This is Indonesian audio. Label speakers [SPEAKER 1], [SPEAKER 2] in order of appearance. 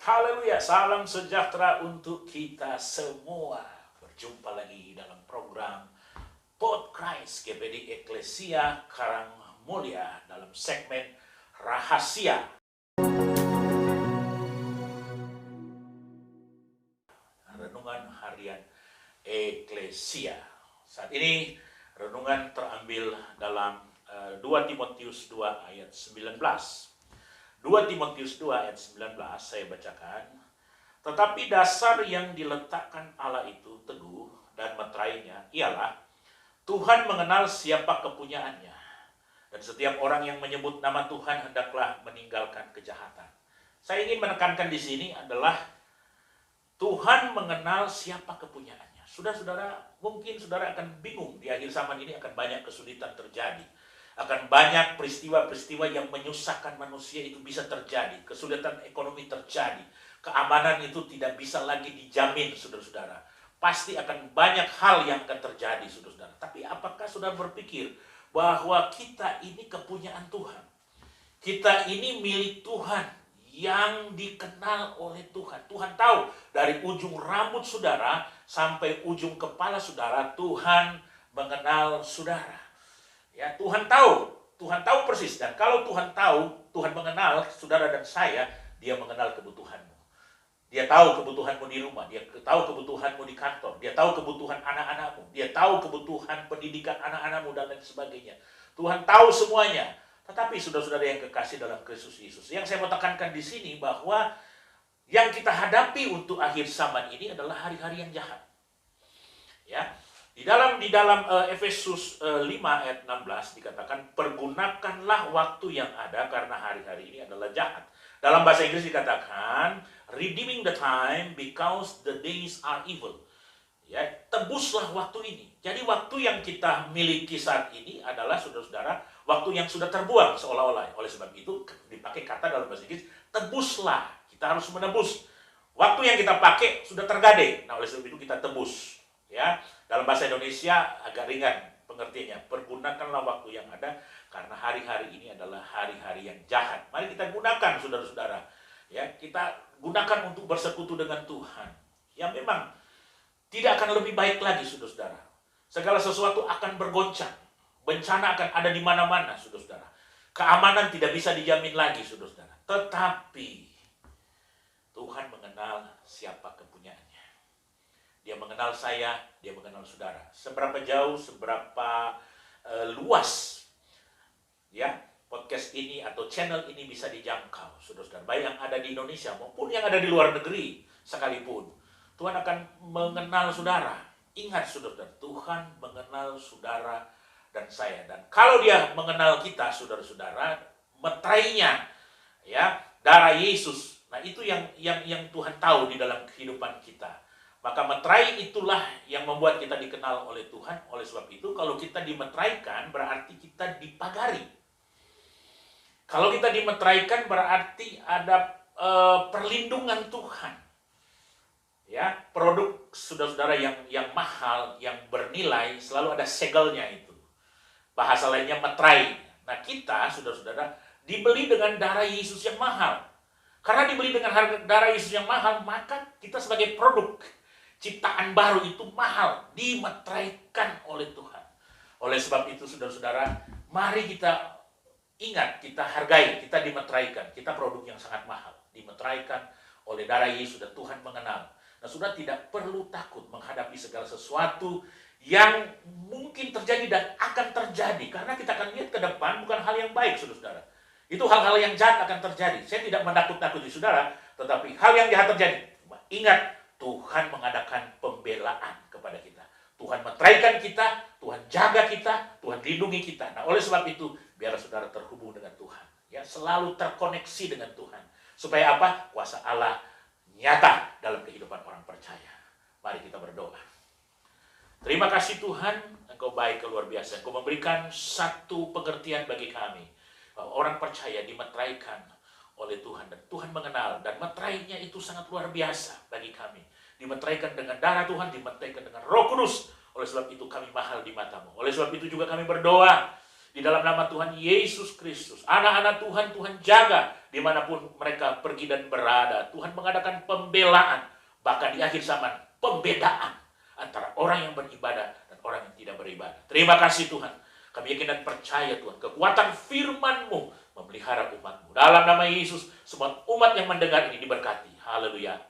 [SPEAKER 1] Haleluya, salam sejahtera untuk kita semua. Berjumpa lagi dalam program Podcast GPD Eklesia Karangmulya dalam segmen Rahasia. Renungan Harian Eklesia. Saat ini renungan terambil dalam 2 Timotius 2 ayat 19. 2 Timotius 2 ayat 19 saya bacakan. Tetapi dasar yang diletakkan Allah itu teguh dan meterainya ialah Tuhan mengenal siapa kepunyaannya. Dan setiap orang yang menyebut nama Tuhan hendaklah meninggalkan kejahatan. Saya ingin menekankan di sini adalah Tuhan mengenal siapa kepunyaannya. Saudara-saudara, mungkin saudara akan bingung di akhir zaman ini akan banyak kesulitan terjadi. Akan banyak peristiwa-peristiwa yang menyusahkan manusia itu bisa terjadi. Kesulitan ekonomi terjadi. Keamanan itu tidak bisa lagi dijamin, saudara-saudara. Pasti akan banyak hal yang akan terjadi, saudara-saudara. Tapi apakah saudara berpikir bahwa kita ini kepunyaan Tuhan? Kita ini milik Tuhan yang dikenal oleh Tuhan. Tuhan tahu dari ujung rambut saudara sampai ujung kepala saudara, Tuhan mengenal saudara. Ya, Tuhan tahu persis. Dan kalau Tuhan tahu, Tuhan mengenal saudara dan saya, Dia mengenal kebutuhanmu. Dia tahu kebutuhanmu di rumah, Dia tahu kebutuhanmu di kantor, Dia tahu kebutuhan anak-anakmu, Dia tahu kebutuhan pendidikan anak-anakmu dan lain sebagainya. Tuhan tahu semuanya. Tetapi saudara-saudara yang kekasih dalam Kristus Yesus, yang saya mau tekankan di sini bahwa yang kita hadapi untuk akhir zaman ini adalah hari-hari yang jahat. Ya. Di dalam Efesus 5 ayat 16 dikatakan, pergunakanlah waktu yang ada karena hari-hari ini adalah jahat. Dalam bahasa Inggris dikatakan, redeeming the time because the days are evil. Ya, tebuslah waktu ini. Jadi waktu yang kita miliki saat ini adalah, saudara-saudara, waktu yang sudah terbuang seolah-olah. Oleh sebab itu dipakai kata dalam bahasa Inggris, tebuslah. Kita harus menebus. Waktu yang kita pakai sudah tergadai. Nah, oleh sebab itu kita tebus. Ya, dalam bahasa Indonesia agak ringan pengertiannya. Pergunakanlah waktu yang ada karena hari-hari ini adalah hari-hari yang jahat. Mari kita gunakan, saudara-saudara. Ya, kita gunakan untuk bersekutu dengan Tuhan. Ya, memang tidak akan lebih baik lagi, saudara-saudara. Segala sesuatu akan bergoncang. Bencana akan ada di mana-mana, saudara-saudara. Keamanan tidak bisa dijamin lagi, saudara-saudara. Tetapi Tuhan mengenal siapa kepunyaannya. Dia mengenal saya, Dia mengenal saudara. Seberapa jauh, seberapa luas ya podcast ini atau channel ini bisa dijangkau, saudara-saudara. Baik yang ada di Indonesia maupun yang ada di luar negeri sekalipun. Tuhan akan mengenal saudara. Ingat, saudara-saudara, Tuhan mengenal saudara dan saya. Dan kalau Dia mengenal kita, saudara-saudara, meterainya, ya, darah Yesus. Nah, itu yang Tuhan tahu di dalam kehidupan kita. Maka meterai itulah yang membuat kita dikenal oleh Tuhan. Oleh sebab itu, kalau kita dimeteraikan berarti kita dipagari. Kalau kita dimeteraikan berarti ada perlindungan Tuhan. Ya, produk saudara-saudara yang mahal, yang bernilai selalu ada segelnya itu. Bahasa lainnya meterai. Nah, kita saudara-saudara dibeli dengan darah Yesus yang mahal. Karena dibeli dengan harga darah Yesus yang mahal, maka kita sebagai produk ciptaan baru itu mahal, dimeteraikan oleh Tuhan. Oleh sebab itu, saudara-saudara, mari kita ingat, kita hargai, kita dimeteraikan. Kita produk yang sangat mahal, dimeteraikan oleh darah Yesus dan Tuhan mengenal. Nah, saudara tidak perlu takut menghadapi segala sesuatu yang mungkin terjadi dan akan terjadi. Karena kita akan lihat ke depan bukan hal yang baik, saudara-saudara. Itu hal-hal yang jahat akan terjadi. Saya tidak menakut-nakuti saudara, tetapi hal yang jahat terjadi. Ingat, Tuhan mengadakan pembelaan kepada kita. Tuhan meteraikan kita, Tuhan jaga kita, Tuhan lindungi kita. Nah, oleh sebab itu, biar saudara terhubung dengan Tuhan. Ya, selalu terkoneksi dengan Tuhan. Supaya apa? Kuasa Allah nyata dalam kehidupan orang percaya. Mari kita berdoa. Terima kasih Tuhan, Engkau baik luar biasa. Engkau memberikan satu pengertian bagi kami. Bahwa orang percaya dimeteraikan oleh Tuhan, dan Tuhan mengenal, dan meterainya itu sangat luar biasa bagi kami. Dimeteraikan dengan darah Tuhan, dimeteraikan dengan Roh Kudus. Oleh sebab itu kami mahal di mata-Mu. Oleh sebab itu juga kami berdoa di dalam nama Tuhan Yesus Kristus. Anak-anak Tuhan, Tuhan jaga dimanapun mereka pergi dan berada. Tuhan mengadakan pembelaan, bahkan di akhir zaman pembedaan antara orang yang beribadah dan orang yang tidak beribadah. Terima kasih Tuhan. Kami yakin dan percaya Tuhan, kekuatan firman-Mu memelihara umat-Mu. Dalam nama Yesus, semua umat yang mendengar ini diberkati. Haleluya.